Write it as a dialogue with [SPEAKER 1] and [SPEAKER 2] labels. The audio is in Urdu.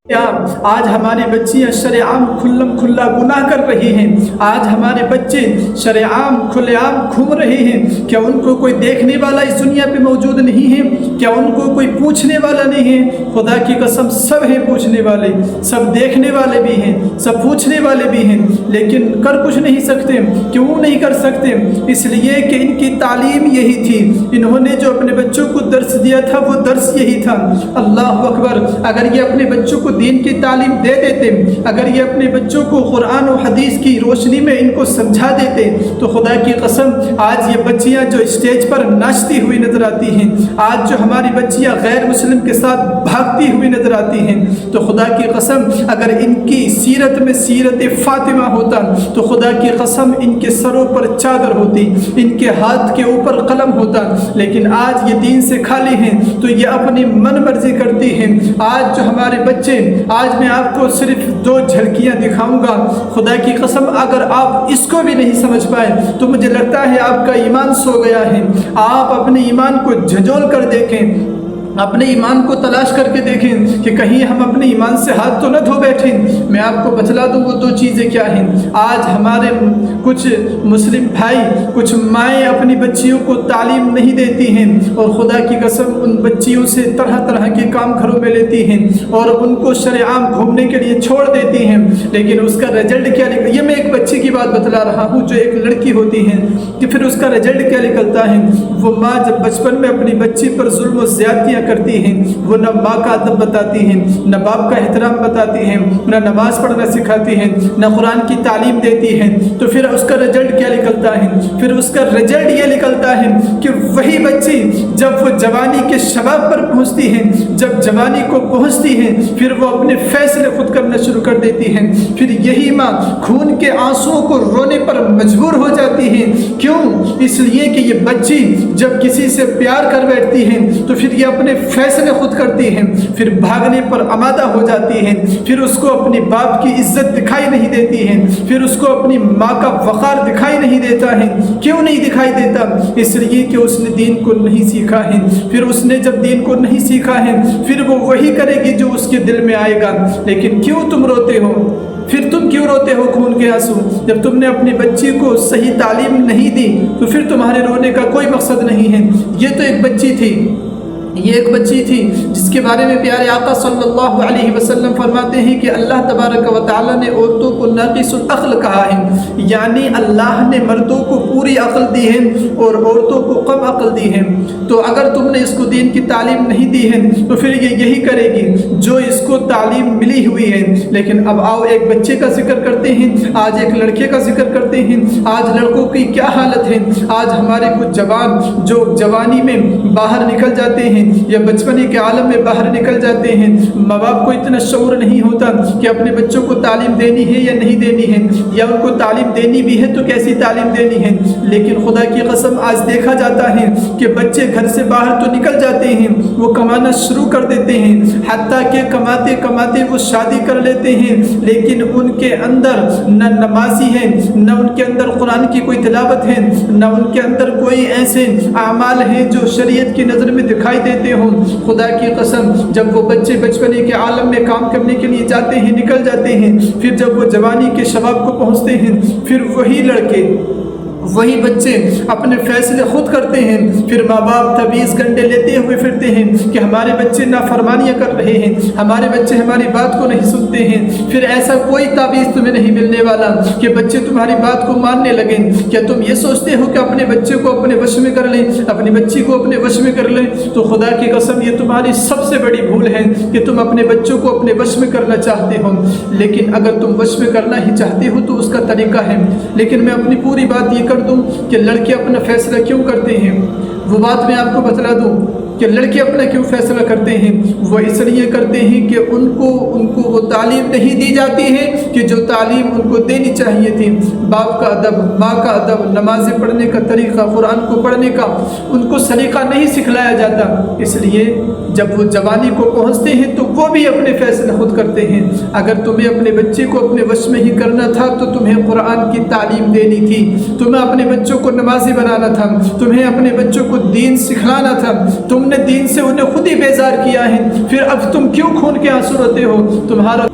[SPEAKER 1] آج ہماری بچیاں شرعام کھلم کھلا گناہ کر رہی ہیں۔ آج ہمارے بچے شرعام کھلے عام گھوم رہے ہیں۔ کیا ان کو کوئی دیکھنے والا اس دنیا پہ موجود نہیں ہے؟ کیا ان کو کوئی پوچھنے والا نہیں ہے؟ خدا کی قسم سب ہیں پوچھنے والے، سب دیکھنے والے بھی ہیں، سب پوچھنے والے بھی ہیں، لیکن کر کچھ نہیں سکتے۔ کیوں نہیں کر سکتے؟ اس لیے کہ ان کی تعلیم یہی تھی۔ انہوں نے جو اپنے بچوں کو درس دیا تھا وہ درس یہی تھا۔ اللہ اکبر! اگر یہ اپنے بچوں کو دین کی تعلیم دے دیتے، اگر یہ اپنے بچوں کو قرآن و حدیث کی روشنی میں ان کو سمجھا دیتے، تو خدا کی قسم آج یہ بچیاں جو اسٹیج پر ناچتی ہوئی نظر آتی ہیں، آج جو ہماری بچیاں غیر مسلم کے ساتھ بھاگتی ہوئی نظر آتی ہیں، تو خدا کی قسم اگر ان کی سیرت میں سیرت فاطمہ ہوتا تو خدا کی قسم ان کے سروں پر چادر ہوتی، ان کے ہاتھ کے اوپر قلم ہوتا۔ لیکن آج یہ دین سے خالی ہیں تو یہ اپنی من مرضی کرتی ہیں۔ آج جو ہمارے بچے، آج میں آپ کو صرف 2 جھلکیاں دکھاؤں گا۔ خدا کی قسم اگر آپ اس کو بھی نہیں سمجھ پائے تو مجھے لگتا ہے آپ کا ایمان سو گیا ہے۔ آپ اپنے ایمان کو جھنجھول کر دیکھیں، اپنے ایمان کو تلاش کر کے دیکھیں کہ کہیں ہم اپنے ایمان سے ہاتھ تو نہ دھو بیٹھیں۔ میں آپ کو بتلا دوں وہ 2 چیزیں کیا ہیں۔ آج ہمارے کچھ مسلم بھائی، کچھ مائیں اپنی بچیوں کو تعلیم نہیں دیتی ہیں، اور خدا کی قسم ان بچیوں سے طرح طرح کے کام گھروں میں لیتی ہیں اور ان کو شرعام گھومنے کے لیے چھوڑ دیتی ہیں۔ لیکن اس کا رزلٹ کیا نکلتا ہے؟ یہ میں ایک بچی کی بات بتلا رہا ہوں جو ایک لڑکی ہوتی ہے، کہ پھر اس کا رزلٹ کیا نکلتا ہے؟ وہ ماں جب بچپن میں اپنی بچی پر ظلم و زیادتیاں کرتی ہیں، وہ نہ ماں کا ادب بتاتی ہیں، نہ باپ کا احترام بتاتی ہیں، نہ نماز پڑھنا سکھاتی ہیں، نہ قرآن کی تعلیم دیتی ہیں، تو پھر اس کا رزلٹ کیا نکلتا ہے؟ پھر اس کا رزلٹ یہ نکلتا ہے کہ وہی بچی جب وہ جوانی کے شباب پر پہنچتی ہیں، جب جوانی کو پہنچتی ہیں، پھر وہ اپنے فیصلے خود کرنا شروع کر دیتی ہیں۔ پھر یہی ماں خون کے آنسوؤں کو رونے پر مجبور ہو جاتی ہیں۔ کیوں؟ اس لیے کہ یہ بچی جب کسی سے پیار کر بیٹھتی ہیں تو پھر یہ اپنے فیصلے خود کرتی ہیں، پھر بھاگنے پر آمادہ ہو جاتی ہیں، پھر اس کو اپنی باپ کی عزت دکھائی نہیں دیتی ہے، پھر اس کو اپنی ماں کا وقار دکھائی نہیں دیتا ہے۔ کیوں نہیں دکھائی دیتا؟ اس لیے کہ اس نے دین کو نہیں سیکھا ہے۔ پھر اس نے جب دین کو نہیں سیکھا ہے پھر وہ وہی کرے گی جو اس کے دل میں آئے گا۔ لیکن کیوں تم روتے ہو؟ پھر تم کیوں روتے ہو خون کے آنسو؟ جب تم نے اپنی بچی کو صحیح تعلیم نہیں دی تو پھر تمہارے رونے کا کوئی مقصد نہیں ہے۔ یہ تو ایک بچی تھی، یہ ایک بچی تھی جس کے بارے میں پیارے آقا صلی اللہ علیہ وسلم فرماتے ہیں کہ اللہ تبارک و تعالیٰ نے عورتوں کو ناقص العقل کہا ہے، یعنی اللہ نے مردوں کو پوری عقل دی ہے اور عورتوں کو کم عقل دی ہے۔ تو اگر تم نے اس کو دین کی تعلیم نہیں دی ہے تو پھر یہ یہی کرے گی جو اس کو تعلیم ملی ہوئی ہے۔ لیکن اب آؤ ایک بچے کا ذکر کرتے ہیں، آج ایک لڑکے کا ذکر کرتے ہیں۔ آج لڑکوں کی کیا حالت ہے؟ آج ہمارے کچھ جوان جو جوانی میں باہر نکل جاتے ہیں یا بچپنے کے عالم میں باہر نکل جاتے ہیں، ماں باپ کو اتنا شعور نہیں ہوتا کہ اپنے بچوں کو تعلیم دینی ہے یا نہیں دینی ہے، یا ان کو تعلیم دینی بھی ہے تو کیسی تعلیم دینی ہے۔ لیکن خدا کی قسم آج دیکھا جاتا ہے کہ بچے گھر سے باہر تو نکل جاتے ہیں، وہ کمانا شروع کر دیتے ہیں، حتیٰ کہ کماتے کماتے وہ شادی کر لیتے ہیں، لیکن ان کے اندر نہ نمازی ہے، نہ ان کے اندر قرآن کی کوئی تلاوت ہے، نہ ان کے اندر کوئی ایسے اعمال ہیں جو شریعت کی نظر میں دکھائی دیتے ہوں۔ خدا کی قسم جب وہ بچے بچپنے کے عالم میں کام کرنے کے لیے جاتے ہیں، نکل جاتے ہیں، پھر جب وہ جوانی کے شباب کو پہنچتے ہیں پھر وہی لڑکے، وہی بچے اپنے فیصلے خود کرتے ہیں۔ پھر ماں باپ تبیز گنڈے لیتے ہوئے پھرتے ہیں کہ ہمارے بچے نافرمانیاں کر رہے ہیں، ہمارے بچے ہماری بات کو نہیں سنتے ہیں۔ پھر ایسا کوئی تعویذ تمہیں نہیں ملنے والا کہ بچے تمہاری بات کو ماننے لگیں۔ کیا تم یہ سوچتے ہو کہ اپنے بچے کو اپنے وش میں کر لیں، اپنی بچی کو اپنے وش میں کر لیں؟ تو خدا کی قسم یہ تمہاری سب سے بڑی بھول ہے کہ تم اپنے بچوں کو اپنے وش میں کرنا چاہتے ہو۔ لیکن اگر تم وش میں کرنا ہی چاہتے ہو تو اس کا طریقہ ہے۔ لیکن میں اپنی پوری بات یہ کر دوں کہ لڑکے اپنا فیصلہ کیوں کرتے ہیں، وہ بات میں آپ کو بتلا دوں کہ لڑکے اپنا کیوں فیصلہ کرتے ہیں۔ وہ اس لیے کرتے ہیں کہ ان کو وہ تعلیم نہیں دی جاتی ہے کہ جو تعلیم ان کو دینی چاہیے تھی۔ باپ کا ادب، ماں کا ادب، نمازیں پڑھنے کا طریقہ، قرآن کو پڑھنے کا ان کو سلیقہ نہیں سکھلایا جاتا۔ اس لیے جب وہ جوانی کو پہنچتے ہیں تو وہ بھی اپنے فیصلے خود کرتے ہیں۔ اگر تمہیں اپنے بچے کو اپنے وش میں ہی کرنا تھا تو تمہیں قرآن کی تعلیم دینی تھی، تمہیں اپنے بچوں کو نمازی بنانا تھا، تمہیں اپنے بچوں کو دین سکھلانا تھا۔ تم تم نے دین سے انہیں خود ہی بیزار کیا ہے، پھر اب تم کیوں خون کے آنسو روتے ہو؟ تمہارا